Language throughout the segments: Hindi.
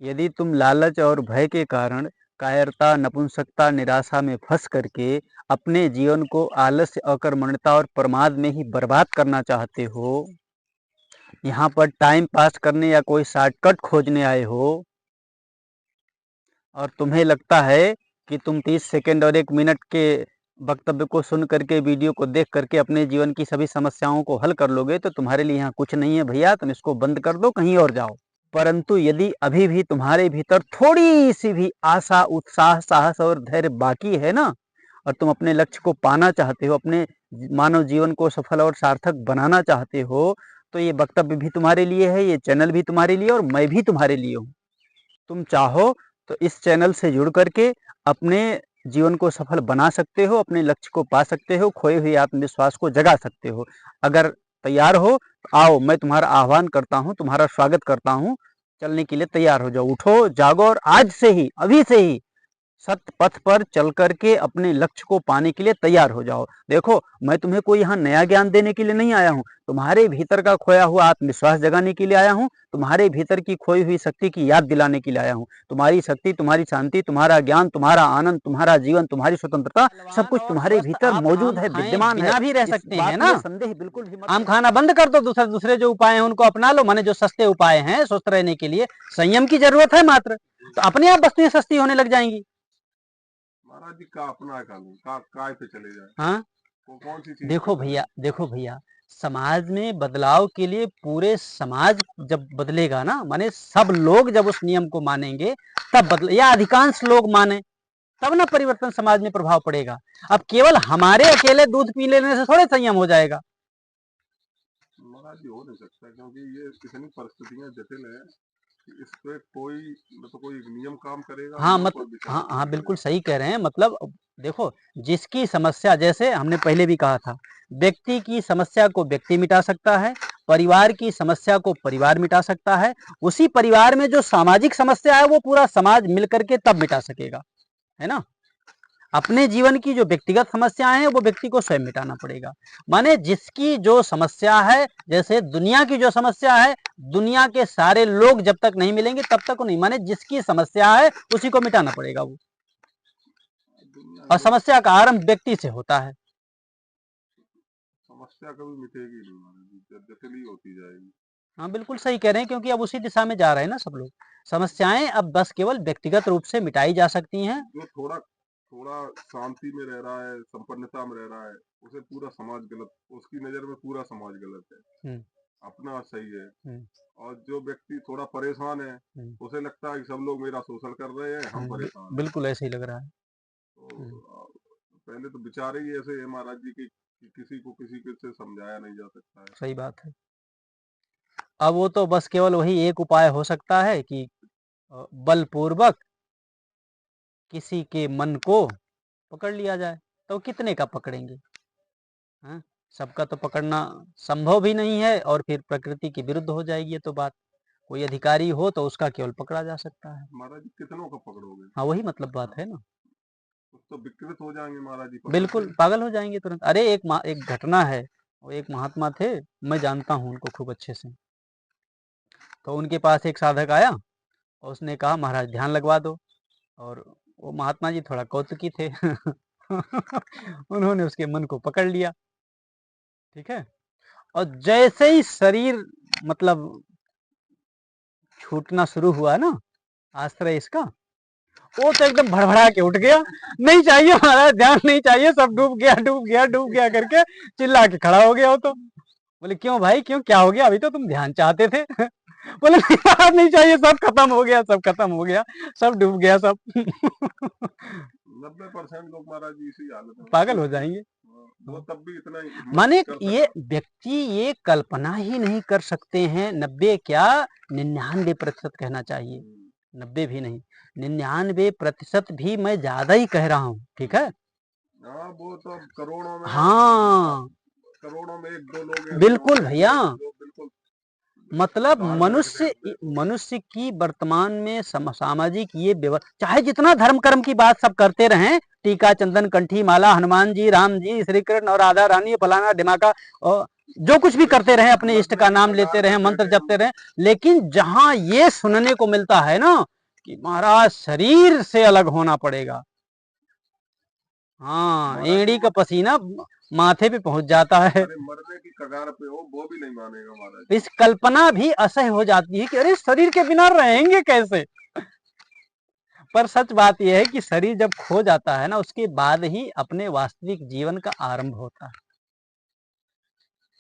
यदि तुम लालच और भय के कारण कायरता, नपुंसकता, निराशा में फंस करके अपने जीवन को आलस्य, अकर्मण्यता और प्रमाद में ही बर्बाद करना चाहते हो, यहाँ पर टाइम पास करने या कोई शॉर्टकट खोजने आए हो, और तुम्हें लगता है कि तुम 30 सेकंड और 1 मिनट के वक्तव्य को सुन करके, वीडियो को देख करके अपने जीवन की सभी समस्याओं को हल कर लोगे, तो तुम्हारे लिए यहाँ कुछ नहीं है भैया, तुम इसको बंद कर दो, कहीं और जाओ। परंतु यदि अभी भी तुम्हारे भीतर थोड़ी सी भी आशा, उत्साह, साहस और धैर्य बाकी है ना, और तुम अपने लक्ष्य को पाना चाहते हो, अपने मानव जीवन को सफल और सार्थक बनाना चाहते हो, तो ये वक्तव्य भी तुम्हारे लिए है, ये चैनल भी तुम्हारे लिए, और मैं भी तुम्हारे लिए हूँ। तुम चाहो तो इस चैनल से जुड़ करके अपने जीवन को सफल बना सकते हो, अपने लक्ष्य को पा सकते हो, खोए हुए आत्मविश्वास को जगा सकते हो। अगर तैयार हो तो आओ, मैं तुम्हारा आह्वान करता हूँ, तुम्हारा स्वागत करता हूँ। चलने के लिए तैयार हो जाओ, उठो, जागो और आज से ही, अभी से ही सत्य पथ पर चल करके अपने लक्ष्य को पाने के लिए तैयार हो जाओ। देखो, मैं तुम्हें कोई यहाँ नया ज्ञान देने के लिए नहीं आया हूँ, तुम्हारे भीतर का खोया हुआ आत्मविश्वास जगाने के लिए आया हूँ, तुम्हारे भीतर की खोई हुई शक्ति की याद दिलाने के लिए आया हूँ। तुम्हारी शक्ति, तुम्हारी शांति, तुम्हारा ज्ञान, तुम्हारा आनंद, तुम्हारा जीवन, तुम्हारी स्वतंत्रता, सब कुछ तुम्हारे भीतर मौजूद है, विद्यमान है। भी रह सकते हैं ना, संदेह बिल्कुल भी मत। आम खाना बंद कर दो, दूसरे दूसरे जो उपाय हैं उनको अपना लो। माने जो सस्ते उपाय हैं, स्वस्थ रहने के लिए संयम की जरूरत है मात्र, तो अपने आप वस्तुएं सस्ती होने लग जाएंगी। महाराज जी का अपना काय पे चले जाए। हाँ, कौन सी चीज देखो भैया, समाज में बदलाव के लिए पूरे समाज जब बदलेगा ना, माने सब लोग जब उस नियम को मानेंगे तब बदले, या अधिकांश लोग माने तब ना परिवर्तन समाज में प्रभाव पड़ेगा। अब केवल हमारे अकेले दूध पी लेने से थोड़े संयम हो जाएगा। महाराज जी हो नहीं सकता, क्योंकि ये इतनी परिस्थितियां जटिल है, इस पे कोई कोई नियम काम करेगा। हाँ मतलब, हाँ बिल्कुल सही कह रहे हैं। मतलब देखो, जिसकी समस्या, जैसे हमने पहले भी कहा था, व्यक्ति की समस्या को व्यक्ति मिटा सकता है, परिवार की समस्या को परिवार मिटा सकता है, उसी परिवार में जो सामाजिक समस्या है वो पूरा समाज मिलकर के तब मिटा सकेगा, है ना। अपने जीवन की जो व्यक्तिगत समस्याएं हैं वो व्यक्ति को स्वयं मिटाना पड़ेगा। माने जिसकी जो समस्या है, जैसे दुनिया की जो समस्या है, दुनिया के सारे लोग जब तक नहीं मिलेंगे तब तक नहीं, माने जिसकी समस्या है उसी को मिटाना पड़ेगा वो, और समस्या का आरंभ व्यक्ति से होता है। समस्या कभी मिटेगी नहीं, जटिल ही होती जाएगी। हाँ बिल्कुल सही कह रहे हैं, क्योंकि अब उसी दिशा में जा रहे हैं ना सब लोग। समस्याएं अब बस केवल व्यक्तिगत रूप से मिटाई जा सकती हैं। जो थोड़ा थोड़ा शांति में रह रहा है, संपन्नता में रह रहा है, उसे पूरा समाज गलत, उसकी नजर में पूरा समाज गलत है, अपना सही है। और जो व्यक्ति थोड़ा परेशान है, उसे लगता है कि सब लोग मेरा शोषण कर रहे हैं, हम परेशान। बिल्कुल ऐसे ही लग रहा है। तो पहले तो विचार ही ऐसे है महाराज जी की, किसी को किसी से समझाया नहीं जा सकता है। सही बात है। अब वो तो बस केवल वही एक उपाय हो सकता है कि बलपूर्वक किसी के मन को पकड़ लिया जाए। तो कितने का पकड़ेंगे? हाँ, सबका तो पकड़ना संभव भी नहीं है, और फिर प्रकृति के विरुद्ध हो जाएगी ये तो बात। कोई अधिकारी हो तो उसका केवल पकड़ा जा सकता है। महाराज जी कितनों का पकड़ोगे? हाँ वही मतलब बात है ना, तो विकृत हो जाएंगे महाराज जी, बिल्कुल पागल हो जाएंगे तुरंत। अरे एक घटना है, वो एक महात्मा थे, मैं जानता हूँ उनको खूब अच्छे से। तो उनके पास एक साधक आया और उसने कहा महाराज ध्यान लगवा दो, और वो महात्मा जी थोड़ा कौतुकी थे उन्होंने उसके मन को पकड़ लिया, ठीक है। और जैसे ही शरीर मतलब छूटना शुरू हुआ ना आश्रय इसका, वो तो एकदम भड़बड़ा के उठ गया, नहीं चाहिए महाराज, ध्यान नहीं चाहिए, सब डूब गया डूब गया डूब गया करके चिल्ला के खड़ा हो गया। वो तो बोले क्यों भाई, क्यों, क्या हो गया? अभी तो तुम ध्यान चाहते थे बोले नहीं चाहिए, सब खत्म हो गया, सब खत्म हो गया, सब डूब गया सब 90% लोग महाराज जी इसी हालत में पागल हो जाएंगे। वो तब भी इतना माने ये व्यक्ति ये कल्पना ही नहीं कर सकते हैं, 90 क्या 99% कहना चाहिए, 90 भी नहीं, 99% भी मैं ज्यादा ही कह रहा हूँ, ठीक है। वो तो करोड़ों में, हाँ करोड़ों में 1-2 लोग, बिल्कुल भैया। बिल्कुल मतलब मनुष्य की वर्तमान में सामाजिक ये व्यवस्था, चाहे जितना धर्म कर्म की बात सब करते रहें, टीका चंदन कंठी माला, हनुमान जी, राम जी, श्री कृष्ण और राधा रानी, फलाना ढिमाका, और जो कुछ भी करते रहे, अपने इष्ट का नाम लेते रहे, मंत्र जपते रहे, लेकिन जहां ये सुनने को मिलता है ना कि महाराज शरीर से अलग होना पड़ेगा, हाँ, एड़ी का पसीना माथे पे पहुंच जाता है, मरने की कगार पे हो वो भी नहीं मानेगा महाराज। इस कल्पना भी असह्य हो जाती है कि अरे शरीर के बिना रहेंगे कैसे। पर सच बात यह है कि शरीर जब खो जाता है ना, उसके बाद ही अपने वास्तविक जीवन का आरंभ होता है,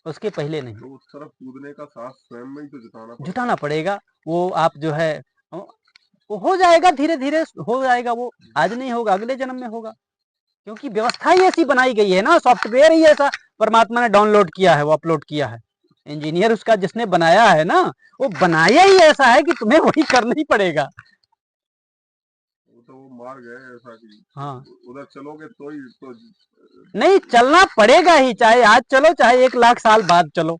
उसके पहले नहीं। तो उस तरफ कूदने का साहस स्वयं में ही तो जुटाना पड़ेगा। वो आप जो है वो हो जाएगा, धीरे धीरे हो जाएगा, वो आज नहीं होगा, अगले जन्म में होगा, क्योंकि व्यवस्था ही ऐसी बनाई गई है ना, सॉफ्टवेयर ही ऐसा परमात्मा ने डाउनलोड किया है, वो अपलोड किया है, इंजीनियर उसका जिसने बनाया है ना, वो बनाया ही ऐसा है कि तुम्हें वही करना ही पड़ेगा। तो वो मार गए ऐसा कि हाँ, उधर चलोगे तो ही तो नहीं चलना पड़ेगा ही, चाहे आज चलो चाहे 1 लाख साल बाद चलो,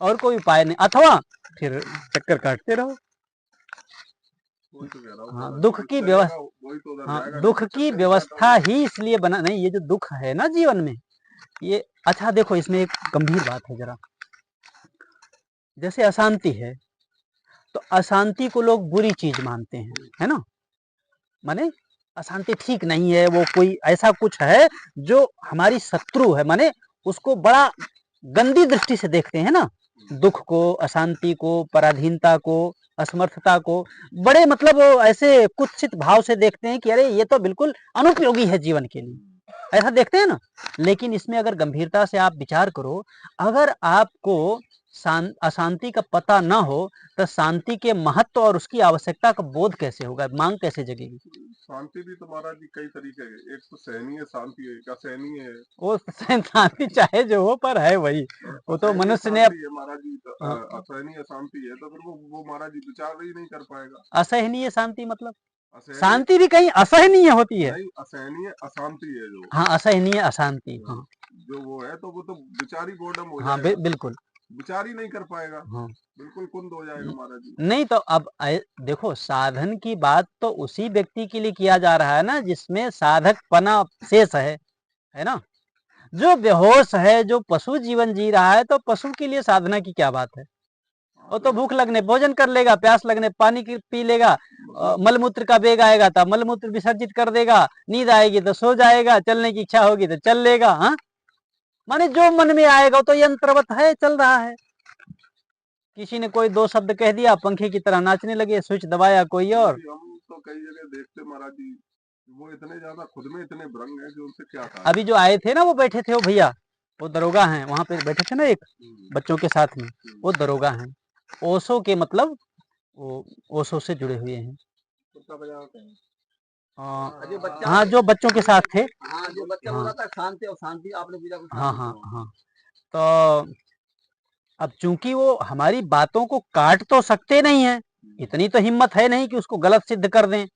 और कोई उपाय नहीं, अथवा फिर चक्कर काटते रहो। हाँ, दुख की व्यवस्था, हाँ, दुख की व्यवस्था ही इसलिए बना, नहीं ये जो दुख है ना जीवन में ये, अच्छा देखो इसमें एक गंभीर बात है जरा, जैसे अशांति है तो अशांति को लोग बुरी चीज मानते हैं, है ना, माने अशांति ठीक नहीं है, वो कोई ऐसा कुछ है जो हमारी शत्रु है, माने उसको बड़ा गंदी दृष्टि से देखते हैं ना, दुख को, अशांति को, पराधीनता को, असमर्थता को बड़े मतलब ऐसे कुत्सित भाव से देखते हैं कि अरे ये तो बिल्कुल अनुपयोगी है जीवन के लिए, ऐसा देखते हैं ना। लेकिन इसमें अगर गंभीरता से आप विचार करो, अगर आपको अशांति का पता न हो तो शांति के महत्व और उसकी आवश्यकता का बोध कैसे होगा, मांग कैसे जगेगी। शांति भी तो महाराज जी कई तरीके है, एक तो सहनीय शांति है, एक असहनीय है। वो शांति चाहे जो हो पर है वही, वो तो मनुष्य ने महाराज जी असहनीय शांति है तो फिर वो महाराज जी विचार ही नहीं कर पाएगा। असहनीय शांति मतलब शांति भी कहीं असहनीय होती है, नहीं असहनीय अशांति है जो, हाँ असहनीय अशांति, हाँ जो वो है तो वो तो विचारी बोर्डम हो हाँ, जाएगा, बिल्कुल विचार ही नहीं कर पाएगा, हाँ, बिल्कुल कुंद हो जाएगा महाराज जी। नहीं तो अब देखो साधन की बात तो उसी व्यक्ति के लिए किया जा रहा है ना जिसमें साधक पना शेष है ना, जो बेहोश है, जो पशु जीवन जी रहा है, तो पशु के लिए साधना की क्या बात है, वो तो भूख लगने भोजन कर लेगा, प्यास लगने पानी पी लेगा, मलमूत्र का वेग आएगा तो मलमूत्र विसर्जित कर देगा, नींद आएगी तो सो जाएगा, चलने की इच्छा होगी तो चल लेगा, हाँ माने जो मन में आएगा तो यंत्रवत है, चल रहा है। किसी ने कोई 2 शब्द कह दिया, पंखे की तरह नाचने लगे, स्विच दबाया कोई और। हम तो कई जगह देखते महाराज जी, वो इतने ज्यादा खुद में इतने भ्रंग हैं कि उनसे क्या कहा। अभी जो आए थे ना वो बैठे थे, वो भैया वो दरोगा हैं, वहां पे बैठे थे ना एक बच्चों के साथ में, वो दरोगा हैं, ओशो के मतलब वो ओशो से जुड़े हुए हैं। हाँ जो बच्चों के साथ थे, हाँ जो बच्चा बोला था शांति और शांति, आपने पूजा को हाँ हाँ हाँ, तो अब चूंकि वो हमारी बातों को काट तो सकते नहीं है, इतनी तो हिम्मत है नहीं कि उसको गलत सिद्ध कर दें,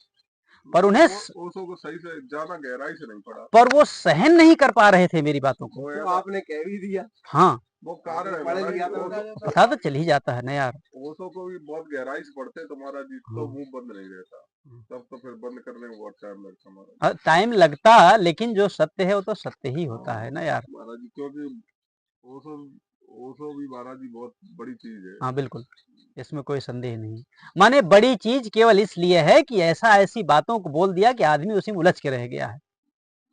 पर उन्हें ओशो को सही से ज्यादा गहराई से नहीं पड़ा, पर वो सहन नहीं कर पा रहे थे मेरी बातों को, तो आपने कह भी दिया। हाँ वो कारण है, पता तो चल ही जाता है ना यार, ओशो को भी बहुत गहराई से पढ़ते तो महाराज जी तो मुंह बंद नहीं रहता, तब तो फिर बंद करने में बहुत टाइम लगता महाराज, टाइम लगता, लेकिन जो सत्य है वो तो सत्य ही होता है ना यार महाराज जी, क्योंकि ओशो भी महाराज जी बहुत बड़ी चीज है। हाँ बिल्कुल, इसमें कोई संदेह नहीं, माने बड़ी चीज केवल इसलिए है कि ऐसी बातों को बोल दिया कि आदमी उसी में उलझ के रह गया है,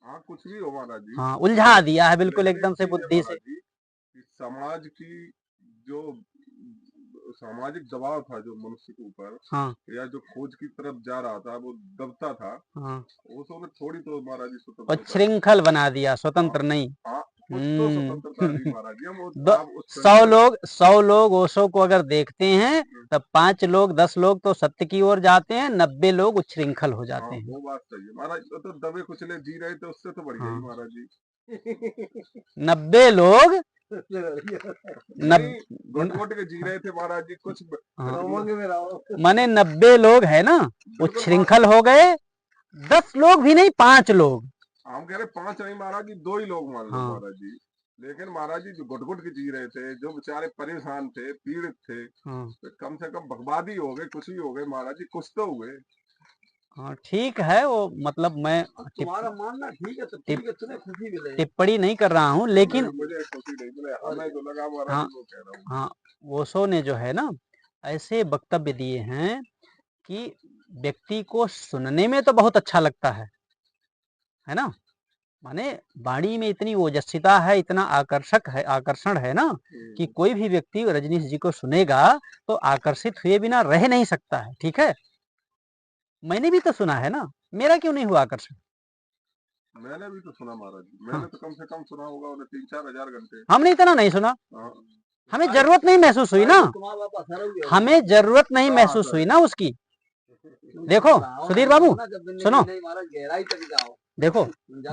हाँ कुछ भी हो महाराज जी, हाँ उलझा दिया है बिल्कुल एकदम से बुद्धि से। समाज की जो सामाजिक दबाव था जो मनुष्य के ऊपर, हाँ या जो खोज की तरफ जा रहा था वो दबता था, हाँ ओशो ने थोड़ी तो महाराज जी और श्रृंखल बना दिया, स्वतंत्र नहीं। कुछ तो स्वतंत्रता दी महाराज जी, हम 100 लोग ओशो को अगर देखते हैं तब 5 लोग 10 लोग तो सत्य की ओर जाते हैं, 90 लोग उच्छृंखल हो जाते हैं। वो बात सही है महाराज, तो दबे कुचले जी रहे थे उससे तो बढ़िया ही महाराज जी। 90 लोग घुट के जी रहे थे महाराज जी, कुछ माने 90 लोग है ना उच्छृंखल हो गए, 10 लोग भी नहीं 5 लोग, हम कह रहे 5 नहीं महाराज जी, 2 ही लोग मान लो महाराज जी, लेकिन महाराज जी जो घुट के जी रहे थे, जो बेचारे परेशान थे, पीड़ित थे, तो कम से कम बर्बादी हो गए, कुछ ही हो गए महाराज जी, कुछ तो हुए। हाँ ठीक है, वो मतलब मैं तुम्हारा मानना ठीक है, तो ठीक है, तुम्हें खुशी मिले। टिप्पणी नहीं कर रहा हूँ, लेकिन मुझे खुशी नहीं मिले, हमें तो लगा महाराज हाँ जी वो कह रहा हूँ। हाँ, ओशो ने जो है ना ऐसे वक्तव्य दिए हैं कि व्यक्ति को सुनने में तो बहुत अच्छा लगता है ना, माने वाणी में इतनी ओजस्विता है, इतना आकर्षण है ना कि कोई भी व्यक्ति रजनीश जी को सुनेगा तो आकर्षित हुए बिना रह नहीं सकता है। ठीक है, मैंने भी तो सुना है ना, मेरा क्यों नहीं हुआ आकर्षण? मैंने भी तो सुना महाराज जी, मैंने तो कम से कम सुना होगा उन्हें 3-4 हजार घंटे। हमने इतना नहीं सुना, हाँ। हमें जरूरत नहीं महसूस हुई ना, तुम्हारा बाप असर हो गया। हमें जरूरत नहीं महसूस हुई ना उसकी। देखो सुधीर बाबू सुनो, गहराई तक जाओ। देखो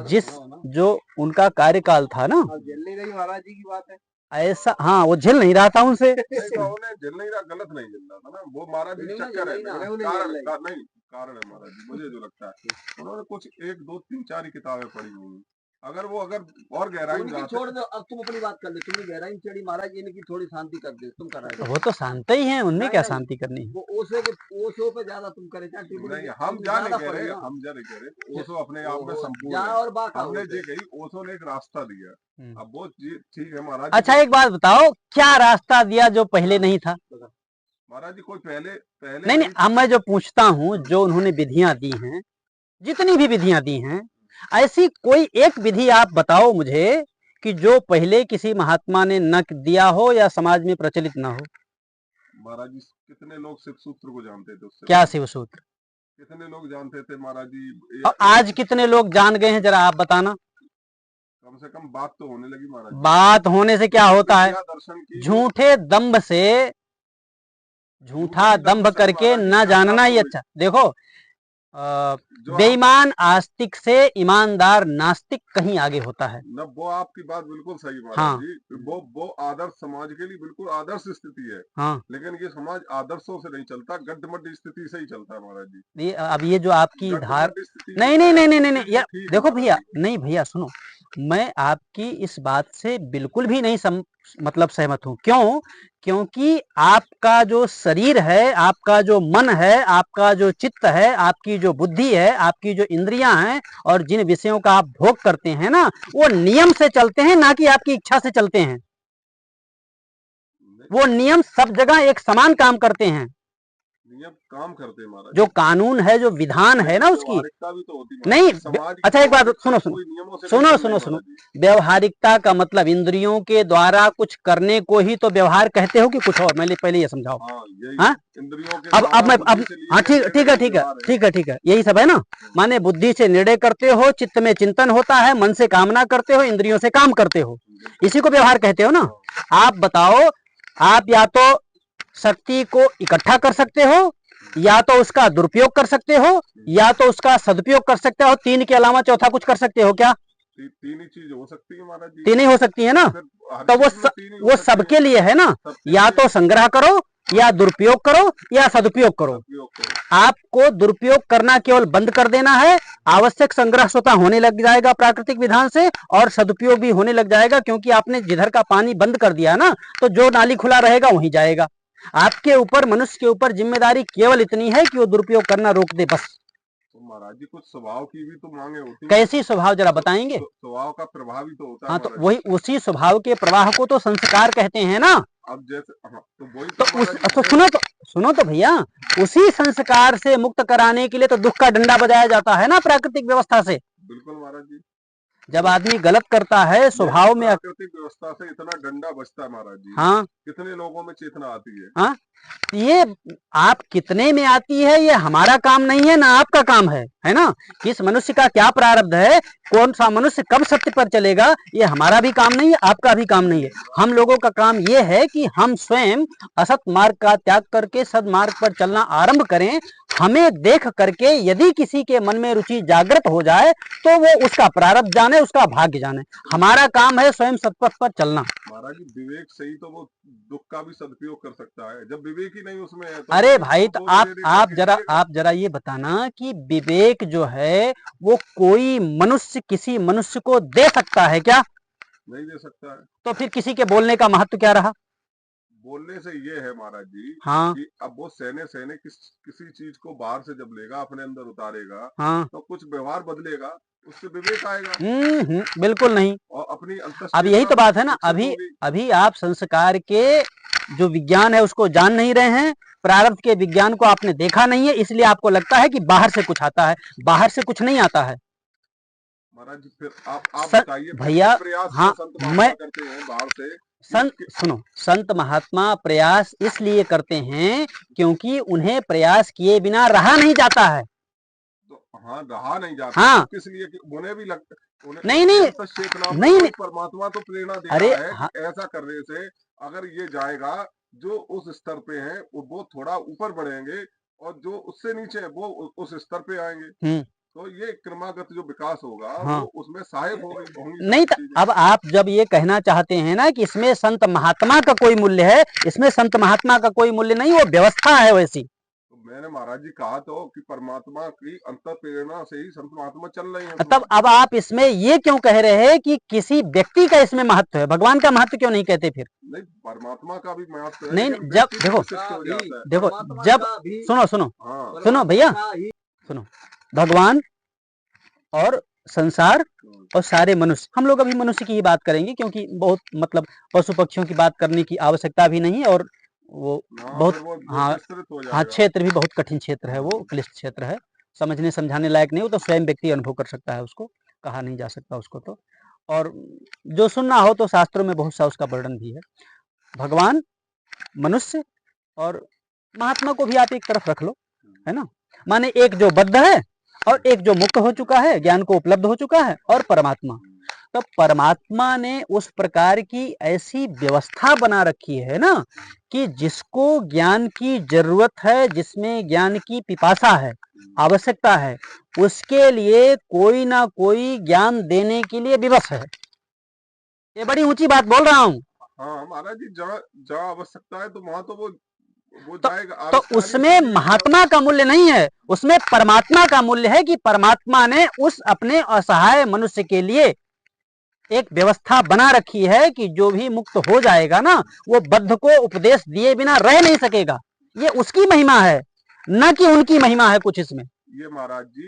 जिस जो उनका कार्यकाल था ना, झेल नहीं रही महाराज जी की बात है ऐसा, हाँ वो झेल नहीं रहा था उनसे। उन्हें झेल नहीं रहा, गलत नहीं झेल रहा था ना, वो महाराज जी चक्कर है, नहीं कारण है महाराज जी, मुझे जो लगता है उन्होंने कुछ 1, 2, 3, 4 ही किताबें पढ़ी हुई। अगर और गहराई में जाते, छोड़ दो, अब तुम अपनी बात कर लो। तुमने गहराई में चढ़ी महाराज जी, इनकी थोड़ी शांति कर दे, तुम कर रहे हो। वो तो शांत ही है, उनमें क्या शांति करनी है? वो ओशो पे ज्यादा तुम करे, नहीं हम जा नहीं कह रहे, हम जा नहीं कह रहे, ओशो अपने आप में संपूर्ण है। और बात हमने ये कही ओशो ने एक रास्ता दिया, अब वो ठीक है महाराज। अच्छा एक बात बताओ, क्या रास्ता दिया जो पहले नहीं था? महाराज जी कोई पहले नहीं, अब मैं जो पूछता हूँ, जो उन्होंने विधियां दी हैं, जितनी भी विधियां दी हैं, ऐसी कोई एक विधि आप बताओ मुझे कि जो पहले किसी महात्मा ने न दिया हो या समाज में प्रचलित न हो। महाराज जी कितने लोग शिव सूत्र को जानते थे उससे? क्या शिव सूत्र? कितने लोग जानते थे महाराज जी? और आज कितने लोग जान गए हैं, जरा आप बताना। कम से कम बात तो होने लगी महाराज। बात होने से क्या होता है? झूठे दम्भ से, झूठा दम्भ करके न जानना ही अच्छा। देखो बेईमान आस्तिक से ईमानदार नास्तिक कहीं आगे होता है। न, वो आपकी बात बिल्कुल सही महाराज हाँ। जी, वो आदर्श समाज के लिए बिल्कुल आदर्श स्थिति है। हाँ। लेकिन ये समाज आदर्शों से नहीं चलता, गड्ढमड्ढ स्थिति से ही चलता है महाराज जी। अब ये जो आपकी धार, नहीं, देखो भैया, नहीं भैया सुनो, मैं आपकी इस बात से बिल्कुल भी नहीं मतलब सहमत हूँ। क्यों? क्योंकि आपका जो शरीर है, आपका जो मन है, आपका जो चित्त है, आपकी जो बुद्धि है, आपकी जो इंद्रियां हैं और जिन विषयों का आप भोग करते हैं ना, वो नियम से चलते हैं, ना कि आपकी इच्छा से चलते हैं। वो नियम सब जगह एक समान काम करते हैं। नियम काम करते हैं महाराज। जो कानून है, जो विधान है ना उसकी भी तो होती नहीं। अच्छा एक बात सुनो, व्यवहारिकता का मतलब इंद्रियों के द्वारा कुछ करने को ही तो व्यवहार कहते हो कि कुछ और? मैं पहले ये समझाओ। हाँ इंद्रियों के अब हाँ ठीक है, यही सब है ना। माने बुद्धि से निर्णय करते हो, चित्त में चिंतन होता है, मन से कामना करते हो, इंद्रियों से काम करते हो, इसी को व्यवहार कहते हो ना। आप बताओ, आप या तो शक्ति को इकट्ठा कर सकते हो, या तो उसका दुरुपयोग कर सकते हो, या तो उसका सदुपयोग कर सकते हो। 3 के अलावा चौथा कुछ कर सकते हो क्या? 3 ही चीज हो सकती है महाराज जी। 3 ही हो सकती है ना, तो वो सबके लिए है ना। या तो संग्रह करो, या दुरुपयोग करो, या सदुपयोग करो। आपको दुरुपयोग करना केवल बंद कर देना है, आवश्यक संग्रह स्वतः होने लग जाएगा प्राकृतिक विधान से, और सदुपयोग भी होने लग जाएगा, क्योंकि आपने जिधर का पानी बंद कर दिया ना, तो जो नाली खुला रहेगा वहीं जाएगा। आपके ऊपर, मनुष्य के ऊपर जिम्मेदारी केवल इतनी है कि वो दुरुपयोग करना रोक दे, बस। तो महाराज जी कुछ स्वभाव की भी तो मांगे होती है। कैसी स्वभाव, जरा बताएंगे? स्वभाव का प्रभाव ही तो होता है। हाँ, तो वही उसी स्वभाव के प्रवाह को तो संस्कार कहते हैं ना। अब जैसे तो वही तो सुनो तो भैया, उसी संस्कार से मुक्त कराने के लिए तो दुख का डंडा बजाया जाता है ना प्राकृतिक व्यवस्था से। बिल्कुल महाराज जी। जब आदमी गलत करता है स्वभाव में, प्राकृतिक व्यवस्था से इतना डंडा बजता है महाराज जी। हाँ, कितने लोगों में चेतना आती है। हाँ, ये आप कितने में आती है, ये हमारा काम नहीं है ना आपका काम है ना। किस मनुष्य का क्या प्रारब्ध है, कौन सा मनुष्य कब सत्य पर चलेगा, ये हमारा भी काम नहीं है, आपका भी काम नहीं है। हम लोगों का काम ये है कि हम स्वयं असत मार्ग का त्याग करके सदमार्ग पर चलना आरंभ करें। हमें देख करके यदि किसी के मन में रुचि जागृत हो जाए तो वो उसका प्रारब्ध जाने, उसका भाग्य जाने। हमारा काम है स्वयं सतपथ पर चलना। महाराज जी विवेक से ही तो वो दुख का भी सदुपयोग कर सकता है, जब विवेक ही नहीं उसमें है तो। अरे भाई, तो आप जरा ये बताना कि विवेक जो है वो कोई मनुष्य किसी मनुष्य को दे सकता है क्या? नहीं दे सकता है। तो फिर किसी के बोलने का महत्व क्या रहा? बोलने से ये है महाराज जी हाँ कि अब वो सहने सहने किसी चीज को बाहर से जब लेगा अपने अंदर उतारेगा हाँ। तो कुछ व्यवहार बदलेगा, उससे विवेक आएगा बिल्कुल नहीं। और अपनी अब यही तो बात है ना, विकसित अभी होगी। अभी आप संस्कार के जो विज्ञान है उसको जान नहीं रहे हैं, प्रारब्ध के विज्ञान को आपने देखा नहीं है, इसलिए आपको लगता है कि बाहर से कुछ आता है। बाहर से कुछ नहीं आता है महाराज जी फिर आप बताइए भैया। प्रयास हाँ संत मैं महात्मा करते हैं बाहर से सुनो, संत महात्मा प्रयास इसलिए करते हैं क्योंकि उन्हें प्रयास किए बिना रहा नहीं जाता है। तो हाँ रहा नहीं जाता। हाँ तो किस लिए कि उन्हें भी लगता नहीं नहीं नहीं परमात्मा तो प्रेरणा दे अरे रहा है हाँ, कि ऐसा करने से अगर ये जाएगा जो उस स्तर पे है वो थोड़ा ऊपर बढ़ेंगे और जो उससे नीचे है वो उस स्तर पे आएंगे। तो ये क्रमागत जो विकास होगा हाँ। वो उसमें सहायक होंगी नहीं तो अब आप जब ये कहना चाहते हैं ना कि इसमें संत महात्मा का कोई मूल्य है, इसमें संत महात्मा का कोई मूल्य नहीं, वो व्यवस्था है वैसी। तो मैंने महाराज जी कहा तो कि परमात्मा की अंतर प्रेरणा से ही संत महात्मा चल रहे हैं। तब अब आप इसमें ये क्यों कह रहे हैं कि किसी व्यक्ति का इसमें महत्व है, भगवान का महत्व क्यों नहीं कहते फिर? नहीं परमात्मा का भी महत्व है। नहीं जब देखो जब सुनो भैया, सुनो, भगवान और संसार और सारे मनुष्य, हम लोग अभी मनुष्य की ही बात करेंगे क्योंकि बहुत मतलब पशु पक्षियों की बात करने की आवश्यकता भी नहीं है और वो बहुत हाँ क्षेत्र भी बहुत कठिन क्षेत्र है, वो क्लिष्ट क्षेत्र है, समझने समझाने लायक नहीं, वो तो स्वयं व्यक्ति अनुभव कर सकता है, उसको कहा नहीं जा सकता उसको तो। और जो सुनना हो तो शास्त्रों में बहुत सा उसका वर्णन भी है। भगवान, मनुष्य और महात्मा को भी आप एक तरफ रख लो, है ना, माने एक जो बद्ध है और एक जो मुक्त हो चुका है, ज्ञान को उपलब्ध हो चुका है, और परमात्मा। तो परमात्मा ने उस प्रकार की ऐसी व्यवस्था बना रखी है ना कि जिसको ज्ञान की जरूरत है, जिसमें ज्ञान की पिपासा है, आवश्यकता है, उसके लिए कोई ना कोई ज्ञान देने के लिए विवश है। ये बड़ी ऊंची बात बोल रहा हूँ। हाँ महाराज जी जहाँ आवश्यकता है तो वहां तो वो जाएगा। तो उसमें महात्मा का मूल्य नहीं है, उसमें परमात्मा का मूल्य है कि परमात्मा ने उस अपने असहाय मनुष्य के लिए एक व्यवस्था बना रखी है कि जो भी मुक्त हो जाएगा ना वो बद्ध को उपदेश दिए बिना रह नहीं सकेगा। ये उसकी महिमा है, न कि उनकी महिमा है कुछ इसमें। ये महाराज जी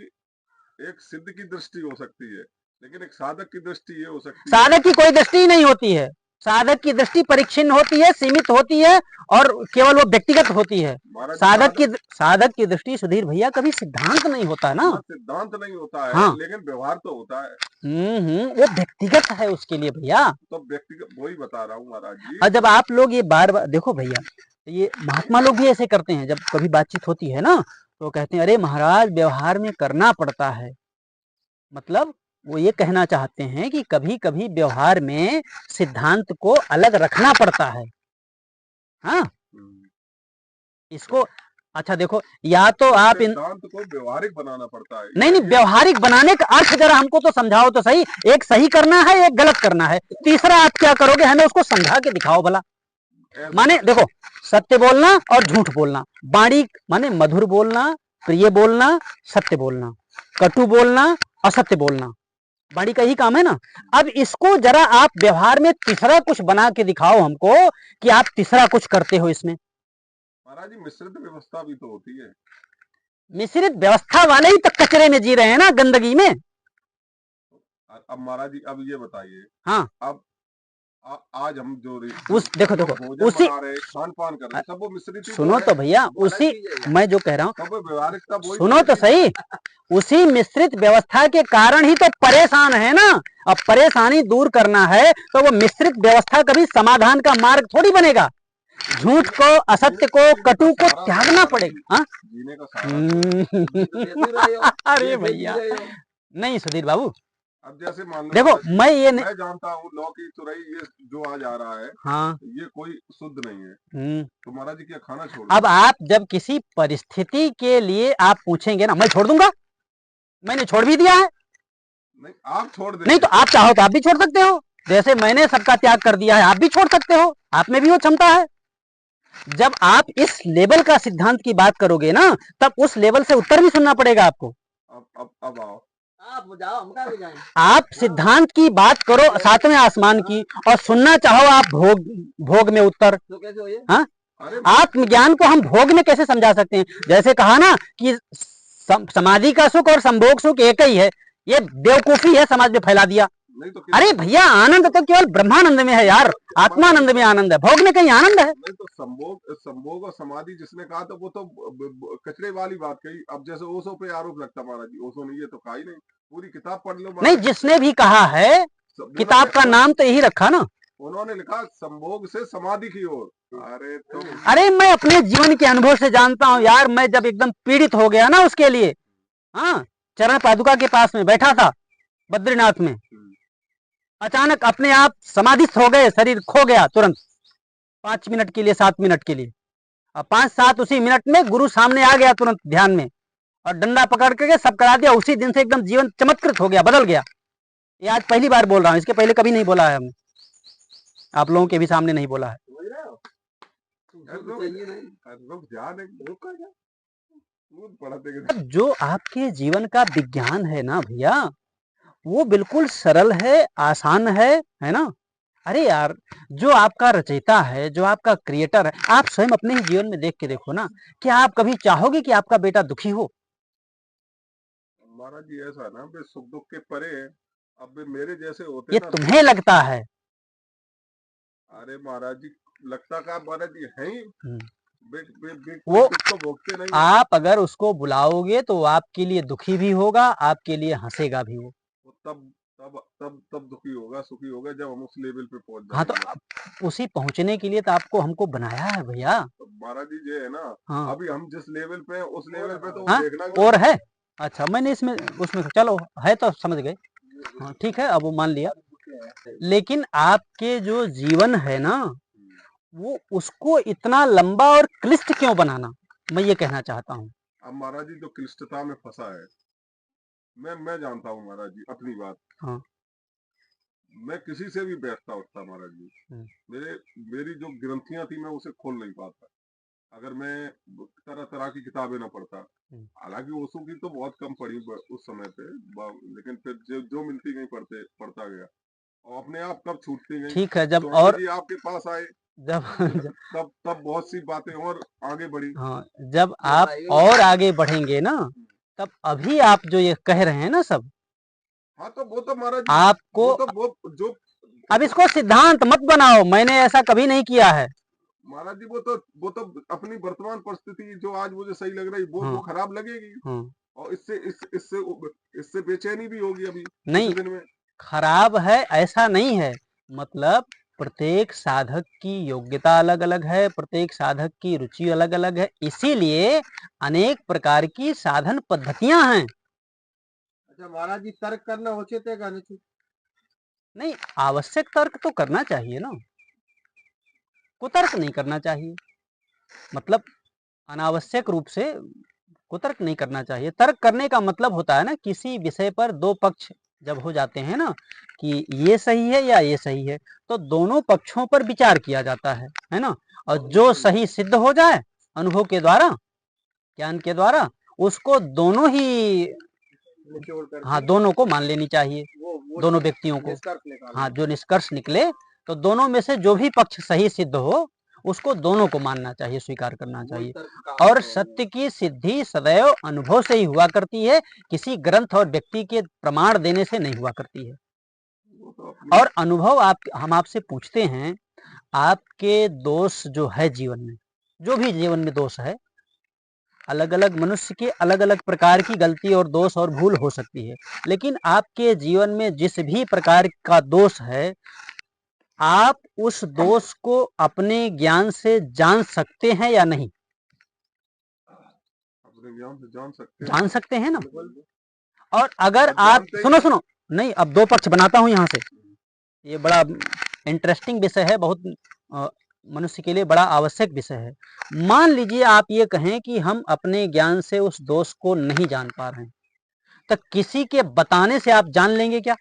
एक सिद्ध की दृष्टि हो सकती है, लेकिन एक साधक की दृष्टि ये हो सकती है। साधक की कोई दृष्टि ही नहीं होती है, साधक की दृष्टि परीक्षीण होती है, सीमित होती है और केवल वो व्यक्तिगत होती है। साधक की दृष्टि सुधीर भैया कभी सिद्धांत नहीं होता ना, सिद्धांत नहीं होता है। हाँ। लेकिन व्यवहार तो होता है। वो व्यक्तिगत है उसके लिए भैया। तो व्यक्तिगत वही बता रहा हूँ महाराज जी। और जब आप लोग ये बार बार देखो भैया, ये महात्मा लोग भी ऐसे करते हैं, जब कभी बातचीत होती है ना तो कहते हैं अरे महाराज व्यवहार में करना पड़ता है, मतलब वो ये कहना चाहते हैं कि कभी कभी व्यवहार में सिद्धांत को अलग रखना पड़ता है। हाँ इसको अच्छा देखो, या तो आप सिद्धांत को व्यवहारिक बनाना पड़ता है। नहीं व्यवहारिक बनाने का अर्थ जरा हमको तो समझाओ तो सही। एक सही करना है, एक गलत करना है, तीसरा आप क्या करोगे हमें उसको समझा के दिखाओ भला। माने देखो, सत्य बोलना और झूठ बोलना, बारीक माने मधुर बोलना, प्रिय बोलना, सत्य बोलना, कटु बोलना, असत्य बोलना, बाड़ी का ही काम है ना। अब इसको जरा आप व्यवहार में तीसरा कुछ बना के दिखाओ हमको कि आप तीसरा कुछ करते हो इसमें। महाराज जी मिश्रित व्यवस्था भी तो होती है। मिश्रित व्यवस्था वाले ही तो कचरे में जी रहे हैं ना, गंदगी में। अब महाराज जी अब ये बताइए, हाँ अब आज हम जो देखो उसी खान पान कर रहे हैं सब वो मिश्रित। सुनो तो भैया, उसी मैं जो कह रहा हूँ व्यवहारिकता सुनो तो सही, उसी मिश्रित व्यवस्था के कारण ही तो परेशान है ना। अब परेशानी दूर करना है तो वो मिश्रित व्यवस्था कभी समाधान का मार्ग थोड़ी बनेगा। झूठ को, असत्य को, कटु को त्यागना पड़ेगा। अरे भैया नहीं सुधीर बाबू, अब जैसे मान लो देखो मैं जानता हूँ लौ की तुरई ये जो आज आ रहा है, हाँ ये कोई शुद्ध नहीं है, तो महाराज जी क्या खाना छोड़। अब आप जब किसी परिस्थिति के लिए आप पूछेंगे ना, मैं छोड़ दूंगा, मैंने छोड़ भी दिया है। नहीं आप छोड़ दे, नहीं तो आप चाहो तो आप भी छोड़ सकते हो, जैसे मैंने सबका त्याग कर दिया है आप भी छोड़ सकते हो, आप में भी वो क्षमता है। जब आप इस लेवल का सिद्धांत की बात करोगे ना तब उस लेवल से उत्तर भी सुनना पड़ेगा आपको। अब आओ आप जाओ, हम कहाँ जाएं? आप सिद्धांत की बात करो, सातवें आसमान की, और सुनना चाहो आप भोग, भोग में उत्तर। तो कैसे हो ये? हाँ, अरे आत्मज्ञान को हम भोग में कैसे समझा सकते हैं? जैसे कहा ना कि समाधि का सुख और संभोग सुख एक ही है, ये बेवकूफी है, समाज में फैला दिया। नहीं तो अरे भैया, आनंद तो केवल ब्रह्मानंद में है यार, आत्मानंद में आनंद है, भोग में कहीं आनंद है? नहीं तो संभोग और समाधि जिसने कहा तो वो तो कचरे वाली बात कही। अब जैसे ओशो पे आरोप लगता महाराज जी, ओशो ने ये तो कहा ही नहीं। पूरी किताब पढ़ लो नहीं, जिसने भी कहा है किताब का नाम तो यही रखा ना, उन्होंने लिखा संभोग से समाधि की ओर। अरे तो अरे मैं अपने जीवन के अनुभव से जानता हूं यार, मैं जब एकदम पीड़ित हो गया ना उसके लिए, हाँ, चरण पादुका के पास में बैठा था बद्रीनाथ में, अचानक अपने आप समाधिस्थ हो गए, शरीर खो गया तुरंत, 5 मिनट के लिए, 7 मिनट के लिए, और 5-7 उसी मिनट में गुरु सामने आ गया तुरंत ध्यान में, और डंडा पकड़ के सब करा दिया। उसी दिन से एकदम जीवन चमत्कृत हो गया, बदल गया। ये आज पहली बार बोल रहा हूँ, इसके पहले कभी नहीं बोला है हमने, आप लोगों के भी सामने नहीं बोला है। जो आपके जीवन का विज्ञान है ना भैया, वो बिल्कुल सरल है, आसान है ना? अरे यार, जो आपका रचयिता है, जो आपका क्रिएटर है, आप स्वयं अपने ही जीवन में देख के देखो ना, क्या आप कभी चाहोगे कि आपका बेटा दुखी हो? महाराज जी ऐसा ना, सुख दुख के परे अब मेरे जैसे होते ये ना, तुम्हें लगता है? अरे महाराज जी लगता का महाराज जी है ही, वो तो भोगते नहीं। आप अगर उसको बुलाओगे तो आपके लिए दुखी भी होगा, आपके लिए हंसेगा भी वो। तब तब तब तब दुखी होगा, सुखी होगा जब हम उस लेवल पे पहुंच हाँ, तो जाएंगे। उसी पहुंचने के लिए तो आपको हमको बनाया है भैया। तो महाराज जी ये है ना, हाँ, अभी हम जिस लेवल पे हैं, उस लेवल पे तो हाँ, देखना और है। अच्छा, मैंने इसमें उसमें चलो है तो समझ गए, हाँ ठीक है, अब वो मान लिया। लेकिन आपके जो जीवन है ना, वो उसको इतना लंबा और क्लिष्ट क्यों बनाना, मैं ये कहना चाहता हूँ। अब महाराज जी जो क्लिष्टता में फंसा है, मैं जानता हूँ महाराज जी अपनी बात। हाँ, मैं किसी से भी बैठता उठता महाराज जी, मेरी जो ग्रंथियां थी मैं उसे खोल नहीं पाता अगर मैं तरह तरह की किताबें ना पढ़ता। हालांकि ओशो की तो बहुत कम पढ़ी उस समय पे, लेकिन फिर जो मिलती गई पढ़ता गया, और अपने आप कब छूटती गई। ठीक है, जब तो और जी आपके पास आए जब तब बहुत सी बातें और आगे बढ़ी। हाँ, जब आप और आगे बढ़ेंगे ना, तब अभी आप जो ये कह रहे हैं ना सब, हाँ तो वो तो महाराज आपको वो जो अब इसको सिद्धांत मत बनाओ, मैंने ऐसा कभी नहीं किया है महाराज जी वो तो अपनी वर्तमान परिस्थिति जो आज मुझे सही लग रही वो खराब लगेगी। और इससे बेचैनी भी होगी अभी नहीं, दिन में। खराब है ऐसा नहीं है, मतलब प्रत्येक साधक की योग्यता अलग अलग है, प्रत्येक साधक की रुचि अलग अलग है, इसीलिए अनेक प्रकार की साधन पद्धतियां हैं। अच्छा महाराज जी, तर्क करना उचित है कि अनुचित? नहीं, आवश्यक तर्क तो करना चाहिए ना, कुतर्क नहीं करना चाहिए, मतलब अनावश्यक रूप से कुतर्क नहीं करना चाहिए। तर्क करने का मतलब होता है ना, किसी विषय पर दो पक्ष जब हो जाते हैं ना, कि ये सही है या ये सही है, तो दोनों पक्षों पर विचार किया जाता है ना, और जो सही सिद्ध हो जाए अनुभव के द्वारा, ज्ञान के द्वारा, उसको दोनों ही, हाँ, दोनों को मान लेनी चाहिए, दोनों व्यक्तियों को। हाँ, जो निष्कर्ष निकले, तो दोनों में से जो भी पक्ष सही सिद्ध हो, उसको दोनों को मानना चाहिए, स्वीकार करना चाहिए। और सत्य की सिद्धि सदैव अनुभव से ही हुआ करती है, किसी ग्रंथ और व्यक्ति के प्रमाण देने से नहीं हुआ करती है। और अनुभव हम आपसे पूछते हैं, आपके दोष जो है जीवन में, जो भी जीवन में दोष है, अलग अलग मनुष्य के अलग अलग प्रकार की गलती और दोष और भूल हो सकती है, लेकिन आपके जीवन में जिस भी प्रकार का दोष है, आप उस दोष को अपने ज्ञान से जान सकते हैं या नहीं? अपने ज्ञान से जान सकते हैं ना। और अगर आप सुनो, नहीं, अब दो पक्ष बनाता हूं यहां से, ये बड़ा इंटरेस्टिंग विषय है, बहुत मनुष्य के लिए बड़ा आवश्यक विषय है। मान लीजिए आप ये कहें कि हम अपने ज्ञान से उस दोष को नहीं जान पा रहे हैं, तो किसी के बताने से आप जान लेंगे क्या?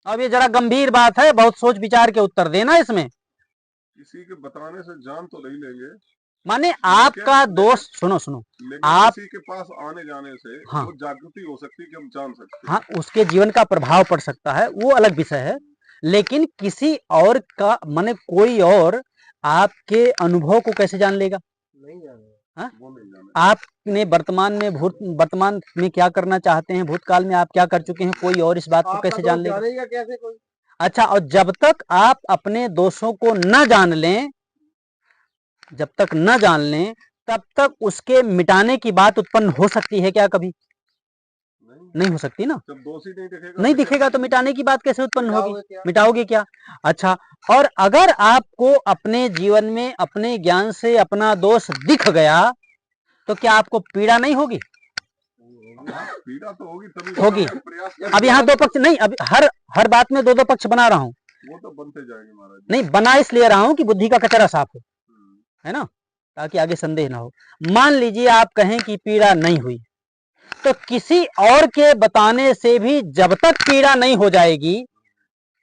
अब ये जरा गंभीर बात है, बहुत सोच विचार के उत्तर देना इसमें। किसी के बताने से जान तो नहीं लेंगे, माने आपका दोस्त, सुनो सुनो, लेकिन आप किसी के पास आने जाने से हाँ वो जागृति हो सकती है कि हम जान सकते हैं। हाँ, उसके जीवन का प्रभाव पड़ सकता है, वो अलग विषय है। लेकिन किसी और का माने कोई और आपके अनुभव को कैसे जान लेगा? नहीं जाने हाँ? वो नहीं जाने। आपने वर्तमान में क्या करना चाहते हैं, भूतकाल में आप क्या कर चुके हैं, कोई और इस बात को आपका कैसे जान दोस्त लेगा? जानेगा कैसे कोई? अच्छा, और जब तक आप अपने दोषों को न जान लें, जब तक न जान लें, तब तक उसके मिटाने की बात उत्पन्न हो सकती है क्या कभी? नहीं हो सकती ना। जब दोषी नहीं दिखेगा तो मिटाने की बात कैसे उत्पन्न होगी? मिटाओगे क्या? मिटाओगे क्या? अच्छा, और अगर आपको अपने जीवन में अपने ज्ञान से अपना दोष दिख गया, तो क्या आपको पीड़ा नहीं होगी? पीड़ा तो होगी, तभी होगी। तो प्रयास अब यहाँ दो पक्ष नहीं, अब हर बात में दो पक्ष बना रहा हूँ। वो तो बनते जाएंगे महाराज। नहीं बना इसलिए रहा हूँ कि बुद्धि का कचरा साफ हो, है ना, ताकि आगे संदेह ना हो। मान लीजिए आप कहें कि पीड़ा नहीं हुई, तो किसी और के बताने से भी जब तक पीड़ा नहीं हो जाएगी,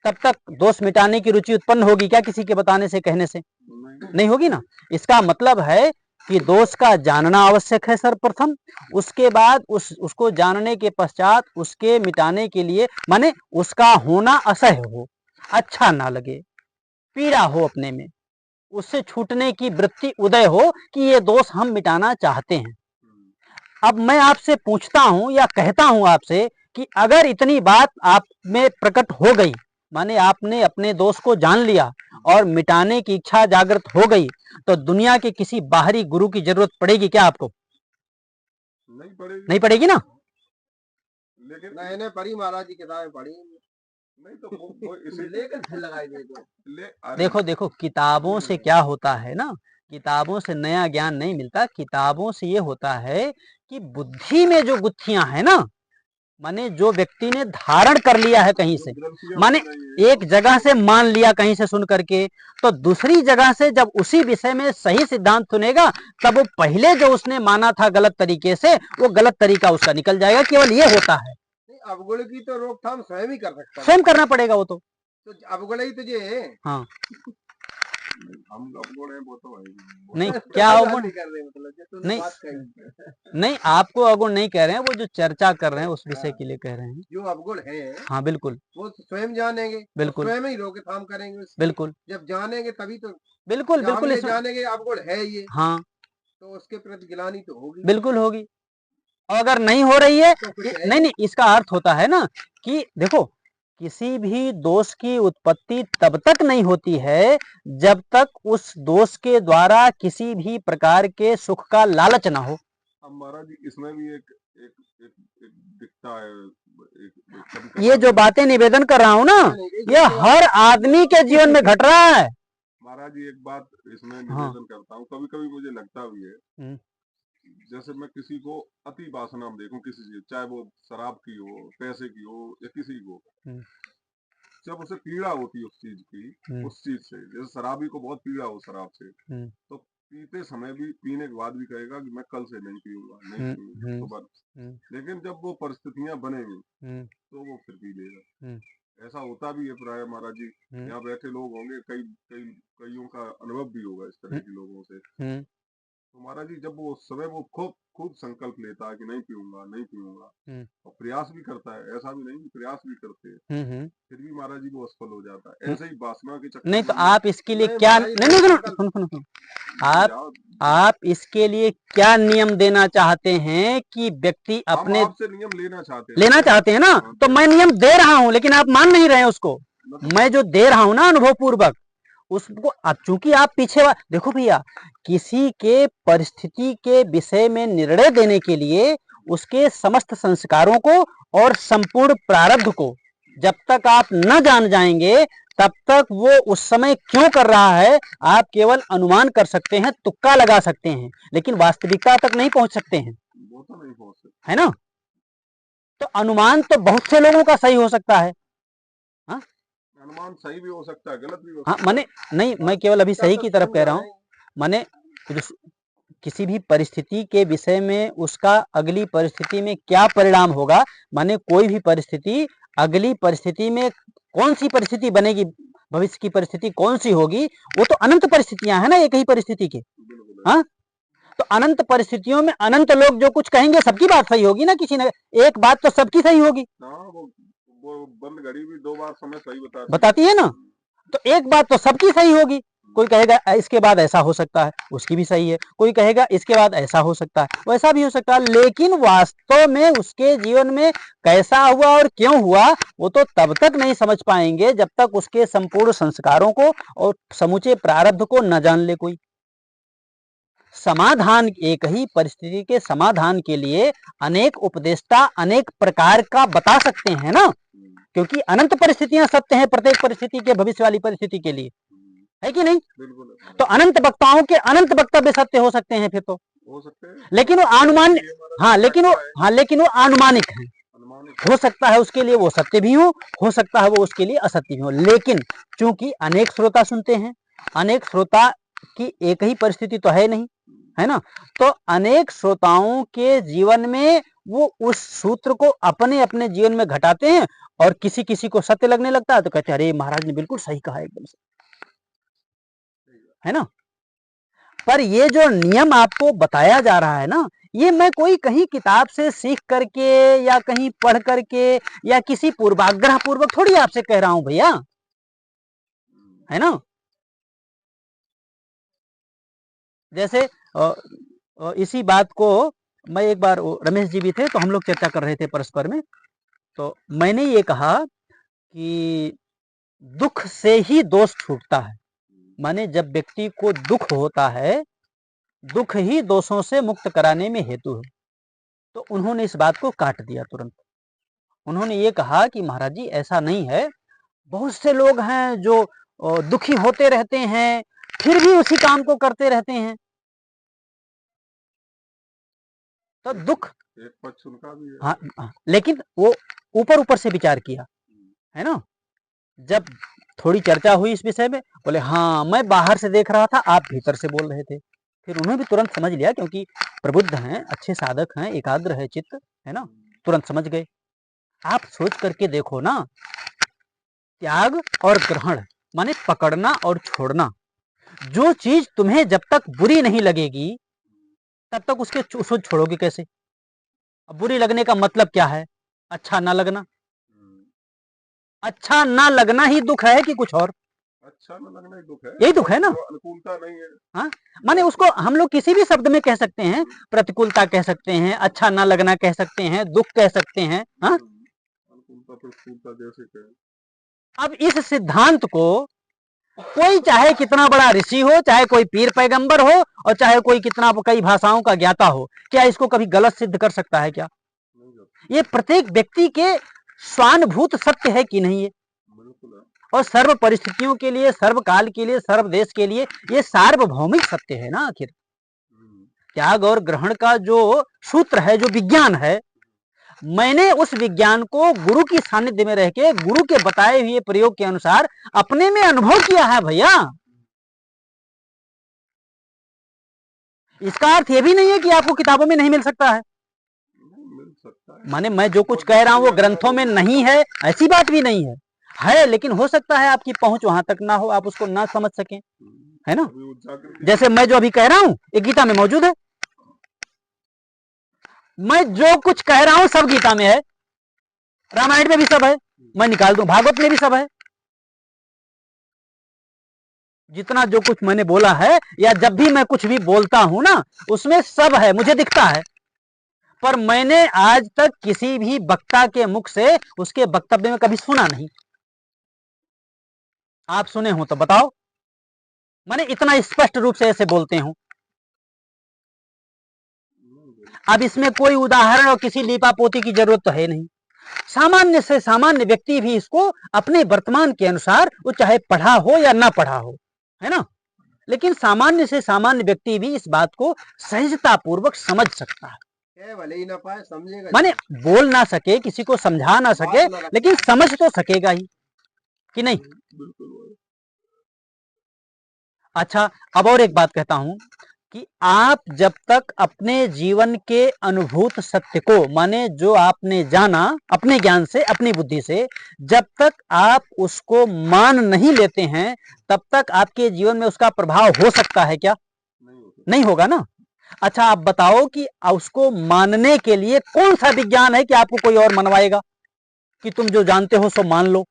तब तक दोष मिटाने की रुचि उत्पन्न होगी क्या? किसी के बताने से, कहने से नहीं होगी ना। इसका मतलब है कि दोष का जानना आवश्यक है सर्वप्रथम, उसके बाद उसको जानने के पश्चात उसके मिटाने के लिए, माने उसका होना असह्य हो, अच्छा ना लगे, पीड़ा हो अपने में, उससे छूटने की वृत्ति उदय हो कि ये दोष हम मिटाना चाहते हैं। अब मैं आपसे पूछता हूं या कहता हूं आपसे कि अगर इतनी बात आप में प्रकट हो गई, माने आपने अपने दोष को जान लिया और मिटाने की इच्छा जागृत हो गई, तो दुनिया के किसी बाहरी गुरु की जरूरत पड़ेगी क्या आपको? नहीं पड़ेगी ना। लेकिन मैंने पढ़ी महाराज जी किताबें पढ़ी, नहीं तो वो लेकिन फिर लगाई देखो। देखो देखो, किताबों से क्या होता है ना, किताबों से नया ज्ञान नहीं मिलता। किताबों से ये होता है कि बुद्धि में जो गुत्थियां है ना, माने जो व्यक्ति ने धारण कर लिया है कहीं से, माने एक जगह से मान लिया कहीं से सुन करके, तो दूसरी जगह से जब उसी विषय में सही सिद्धांत सुनेगा, तब वो पहले जो उसने माना था गलत तरीके से, वो गलत तरीका उसका निकल जाएगा। केवल ये होता है। अवगुण की तो रोकथाम स्वयं ही कर सकता है, स्वयं करना पड़ेगा वो तो अवगुण ही तुझे है। हाँ, हम अवगुण है वो तो है नहीं क्या अवगुण मतलब नहीं, नहीं आपको अवगुण नहीं कह रहे हैं, वो जो चर्चा कर रहे हैं उस विषय के लिए कह रहे हैं। जो अवगुण है, हाँ बिल्कुल, वो स्वयं जानेंगे, बिल्कुल स्वयं ही रोकथाम करेंगे, बिल्कुल जब जानेंगे तभी तो। बिल्कुल बिल्कुल जानेंगे अवगुण है ये, हाँ तो उसके प्रति गिलानी तो होगी, बिल्कुल होगी। और अगर नहीं हो रही है तो नहीं नहीं, इसका अर्थ होता है ना कि देखो, किसी भी दोष की उत्पत्ति तब तक नहीं होती है जब तक उस दोष के द्वारा किसी भी प्रकार के सुख का लालच ना हो। अब महाराज जी इसमें भी एक एक एक, एक दिखता है, ये जो बातें निवेदन कर रहा हूँ ना, ये हर आदमी के जीवन में घट रहा है। महाराज जी एक बात इसमें निवेदन करता हूँ, कभी कभी मुझे लगता भी है, जैसे मैं किसी को अति वासना में देखूं किसी चीज, चाहे वो शराब की हो, पैसे की हो, या किसी को, जब उसे पीड़ा होती है उस चीज की, उस चीज से, जैसे शराबी को बहुत पीड़ा हो शराब से, तो पीते समय भी, पीने के बाद भी कहेगा कि मैं कल से नहीं पीऊंगा, नहीं पीऊंगा सुबह। लेकिन जब वो परिस्थितियां बनेंगी तो वो फिर पी लेगा। ऐसा होता भी है प्राय महाराज जी, यहाँ बैठे लोग होंगे, कईयों का अनुभव भी होगा इस तरह के लोगों से। तो महाराज जी जब वो समय वो खूब संकल्प लेता है कि नहीं पीऊंगा नहीं पीऊंगा, और प्रयास भी करता है, ऐसा भी नहीं, प्रयास भी करते हैं, फिर भी महाराज जी वो असफल हो जाता है। ऐसे ही वासना के चक्कर नहीं तो आप इसके लिए क्या, नहीं सुनो, आप इसके लिए क्या नियम देना चाहते हैं कि व्यक्ति अपने, आपसे नियम लेना चाहते हैं ना, तो मैं नियम दे रहा हूं, लेकिन आप मान नहीं रहे हैं उसको। मैं जो दे रहा हूं ना अनुभव पूर्वक, उसको चूंकि आप पीछे देखो भैया, किसी के परिस्थिति के विषय में निर्णय देने के लिए उसके समस्त संस्कारों को और संपूर्ण प्रारब्ध को जब तक आप न जान जाएंगे, तब तक वो उस समय क्यों कर रहा है आप केवल अनुमान कर सकते हैं, तुक्का लगा सकते हैं, लेकिन वास्तविकता तक नहीं पहुंच सकते हैं, वो तो नहीं पहुंच सकते, है ना। तो अनुमान तो बहुत से लोगों का सही हो सकता है, हाँ, अनुमान सही भी हो सकता है, गलत भी हो हाँ, सकता है। माने नहीं, मैं केवल अभी सही की तरफ कह रहा हूँ। माने किसी भी परिस्थिति के विषय में उसका अगली परिस्थिति में क्या परिणाम होगा, माने कोई भी परिस्थिति, अगली परिस्थिति में कौन सी परिस्थिति बनेगी, भविष्य की परिस्थिति कौन सी होगी, वो तो अनंत परिस्थितियां है ना एक ही परिस्थिति के, हाँ, तो अनंत परिस्थितियों में अनंत लोग जो कुछ कहेंगे सबकी बात सही होगी ना, किसी ने एक बात तो सबकी सही होगी। वो बंद घड़ी भी 2 बार समय सही बताती है ना, तो एक बात तो सबकी सही होगी। कोई कहेगा इसके बाद ऐसा हो सकता है, उसकी भी सही है। कोई कहेगा इसके बाद ऐसा हो सकता है, वैसा भी हो सकता है। लेकिन वास्तव में उसके जीवन में कैसा हुआ और क्यों हुआ वो तो तब तक नहीं समझ पाएंगे जब तक उसके संपूर्ण संस्कारों को और समूचे प्रारब्ध को न जान ले कोई। समाधान, एक ही परिस्थिति के समाधान के लिए अनेक उपदेष्टा अनेक प्रकार का बता सकते हैं ना, क्योंकि अनंत परिस्थितियां सत्य हैं प्रत्येक परिस्थिति के, भविष्य वाली परिस्थिति के लिए, है कि नहीं? तो अनंत वक्ताओं के अनंत वक्तव्य सत्य हो सकते हैं फिर तो, हो सकते हैं, लेकिन वो अनुमान, लेकिन वो अनुमानिक है। हो सकता है उसके लिए वो सत्य भी हो सकता है वो उसके लिए असत्य भी हो। लेकिन चूंकि अनेक श्रोता सुनते हैं, अनेक श्रोता की एक ही परिस्थिति तो है नहीं, है ना, तो अनेक श्रोताओं के जीवन में वो उस सूत्र को अपने अपने जीवन में घटाते हैं और किसी किसी को सत्य लगने लगता है तो कहते हैं अरे महाराज ने बिल्कुल सही कहा, एकदम से, है ना। पर ये जो नियम आपको बताया जा रहा है ना, ये मैं कोई कहीं किताब से सीख करके या कहीं पढ़ करके या किसी पूर्वाग्रह पूर्वक थोड़ी आपसे कह रहा हूं भैया, है ना। जैसे इसी बात को मैं एक बार, रमेश जी भी थे तो हम लोग चर्चा कर रहे थे परस्पर में, तो मैंने ये कहा कि दुख से ही दोष छूटता है। माने जब व्यक्ति को दुख होता है, दुख ही दोषों से मुक्त कराने में हेतु है। तो उन्होंने इस बात को काट दिया तुरंत। उन्होंने ये कहा कि महाराज जी ऐसा नहीं है, बहुत से लोग हैं जो दुखी होते रहते हैं फिर भी उसी काम को करते रहते हैं। तो दुख एक पक्ष उनका भी है। हाँ, लेकिन वो ऊपर ऊपर से विचार किया, है ना। जब थोड़ी चर्चा हुई इस विषय में, बोले हाँ मैं बाहर से देख रहा था, आप भीतर से बोल रहे थे। फिर उन्होंने भी तुरंत समझ लिया, क्योंकि प्रबुद्ध हैं, अच्छे साधक हैं, एकाग्र है चित्त, है ना, तुरंत समझ गए। आप सोच करके देखो ना, त्याग और ग्रहण माने पकड़ना और छोड़ना। जो चीज तुम्हें जब तक बुरी नहीं लगेगी तब तक उसको छोड़ोगे कैसे? अब बुरी लगने का मतलब क्या है? अच्छा ना लगना। अच्छा ना लगना ही दुख है कि कुछ और? अच्छा ना लगना ही दुख है, यही दुख है ना। अनुकूलता नहीं है। हाँ, माने उसको हम लोग किसी भी शब्द में कह सकते हैं, प्रतिकूलता कह सकते हैं, अच्छा ना लगना कह सकते हैं, दुख कह सकते हैं। हाँ, अनुकूलता प्रतिकूलता जैसे कहें। अब इस सिद्धांत को कोई चाहे कितना बड़ा ऋषि हो, चाहे कोई पीर पैगंबर हो और चाहे कोई कितना कई भाषाओं का ज्ञाता हो, क्या इसको कभी गलत सिद्ध कर सकता है क्या? ये प्रत्येक व्यक्ति के स्वानुभूत सत्य है कि नहीं है? और सर्व परिस्थितियों के लिए, सर्व काल के लिए, सर्व देश के लिए ये सार्वभौमिक सत्य है ना। आखिर त्याग और ग्रहण का जो सूत्र है, जो विज्ञान है, मैंने उस विज्ञान को गुरु की सानिध्य में रह के गुरु के बताए हुए प्रयोग के अनुसार अपने में अनुभव किया है भैया। इसका अर्थ यह भी नहीं है कि आपको किताबों में नहीं मिल सकता है। माने मैं जो कुछ कह रहा हूं वो ग्रंथों में नहीं है, ऐसी बात भी नहीं है, लेकिन हो सकता है आपकी पहुंच वहां तक ना हो, आप उसको ना समझ सकें, है ना। जैसे मैं जो अभी कह रहा हूं ये गीता में मौजूद है। मैं जो कुछ कह रहा हूं सब गीता में है, रामायण में भी सब है, मैं निकाल दूं भागवत में भी सब है। जितना जो कुछ मैंने बोला है या जब भी मैं कुछ भी बोलता हूं ना, उसमें सब है, मुझे दिखता है। पर मैंने आज तक किसी भी वक्ता के मुख से उसके वक्तव्य में कभी सुना नहीं। आप सुने हो तो बताओ, मैंने इतना स्पष्ट रूप से ऐसे बोलते हूं। अब इसमें कोई उदाहरण और किसी लीपापोती की जरूरत तो है नहीं। सामान्य से सामान्य व्यक्ति भी इसको अपने वर्तमान के अनुसार, वो चाहे पढ़ा हो या ना पढ़ा हो, है ना, लेकिन सामान्य से सामान्य व्यक्ति भी इस बात को सहजता पूर्वक समझ सकता है। भले ही ना पाए समझेगा, माने बोल ना सके, किसी को समझा ना सके, लेकिन समझ तो सकेगा ही कि नहीं। अच्छा, अब और एक बात कहता हूं कि आप जब तक अपने जीवन के अनुभूत सत्य को, माने जो आपने जाना अपने ज्ञान से, अपनी बुद्धि से, जब तक आप उसको मान नहीं लेते हैं तब तक आपके जीवन में उसका प्रभाव हो सकता है क्या? नहीं होगा ना। अच्छा आप बताओ कि उसको मानने के लिए कौन सा विज्ञान है कि आपको कोई और मनवाएगा कि तुम जो जानते हो सो मान लो?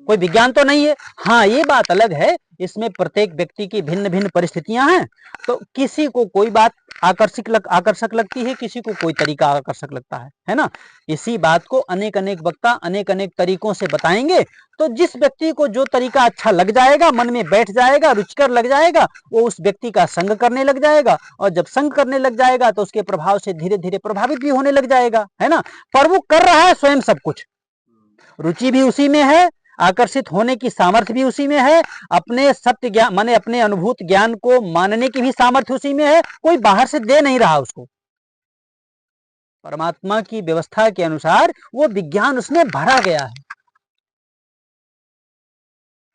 कोई विज्ञान तो नहीं है। हाँ ये बात अलग है, इसमें प्रत्येक व्यक्ति की भिन्न भिन्न परिस्थितियां हैं, तो किसी को कोई बात आकर्षक लगती है, किसी को कोई तरीका आकर्षक लगता है ना। इसी बात को अनेक अनेक वक्ता अनेक अनेक तरीकों से बताएंगे, तो जिस व्यक्ति को जो तरीका अच्छा लग जाएगा, मन में बैठ जाएगा, रुचिकर लग जाएगा, वो उस व्यक्ति का संग करने लग जाएगा, और जब संग करने लग जाएगा तो उसके प्रभाव से धीरे धीरे प्रभावित भी होने लग जाएगा, है ना। पर वो कर रहा है स्वयं सब कुछ, रुचि भी उसी में है, आकर्षित होने की सामर्थ्य भी उसी में है, अपने सत्य ज्ञान माने अपने अनुभूत ज्ञान को मानने की भी सामर्थ्य उसी में है, कोई बाहर से दे नहीं रहा उसको। परमात्मा की व्यवस्था के अनुसार वो विज्ञान उसमें भरा गया है।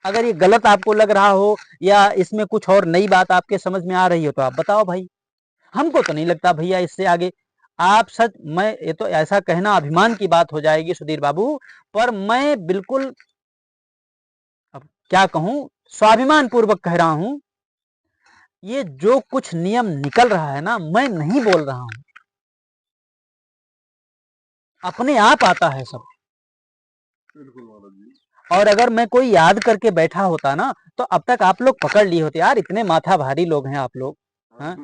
अगर ये गलत आपको लग रहा हो या इसमें कुछ और नई बात आपके समझ में आ रही हो तो आप बताओ भाई। हमको तो नहीं लगता भैया इससे आगे आप सच, मैं ये तो ऐसा कहना अभिमान की बात हो जाएगी सुधीर बाबू, पर मैं बिल्कुल अब क्या कहूं, स्वाभिमान पूर्वक कह रहा हूं, ये जो कुछ नियम निकल रहा है ना, मैं नहीं बोल रहा हूं, अपने आप आता है सब। और अगर मैं कोई याद करके बैठा होता ना तो अब तक आप लोग पकड़ लिए होते। यार इतने माथा भारी लोग हैं आप लोग, हाँ?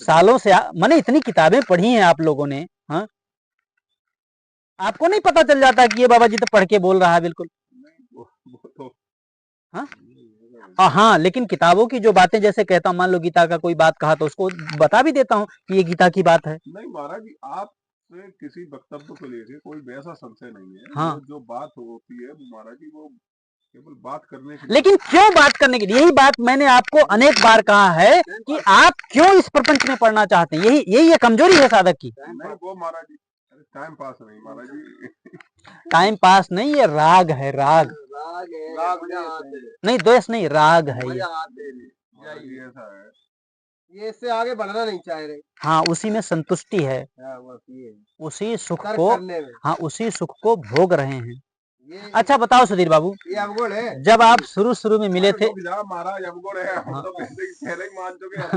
सालों से मैंने इतनी किताबें पढ़ी हैं आप लोगों ने, हाँ? आपको नहीं पता चल जाता कि ये बाबा जी तो पढ़ के बोल रहा है बिल्कुल, हाँ? हाँ लेकिन किताबों की जो बातें जैसे कहता हूँ, मान लो गीता का कोई बात कहा तो उसको बता भी देता हूँ कि ये गीता की बात है। नहीं महाराज जी, आप किसी वक्तव्य को लेके कोई वैसा संशय नहीं है। हाँ। जो बात होती है वो महाराज जी वो केवल बात करने के लेकिन क्यों बात करने के लिए? यही बात मैंने आपको अनेक बार कहा है कि आप क्यों इस प्रपंच में पढ़ना चाहते हैं, यही ये कमजोरी है साधक की। नहीं वो महाराज जी टाइम पास नहीं महाराज जी, टाइम पास नहीं, ये राग है, राग नहीं, द्वेष नहीं, राग है ये। ऐसा है ये इससे आगे बढ़ना नहीं चाह रहे। हाँ उसी में संतुष्टि है, उसी सुख को, हाँ उसी सुख को भोग रहे हैं। अच्छा बताओ सुधीर बाबू, ये अवगुण है। जब आप शुरू में मिले थे महाराज अवगुण है, हम तो पहले ही मान चुके हैं।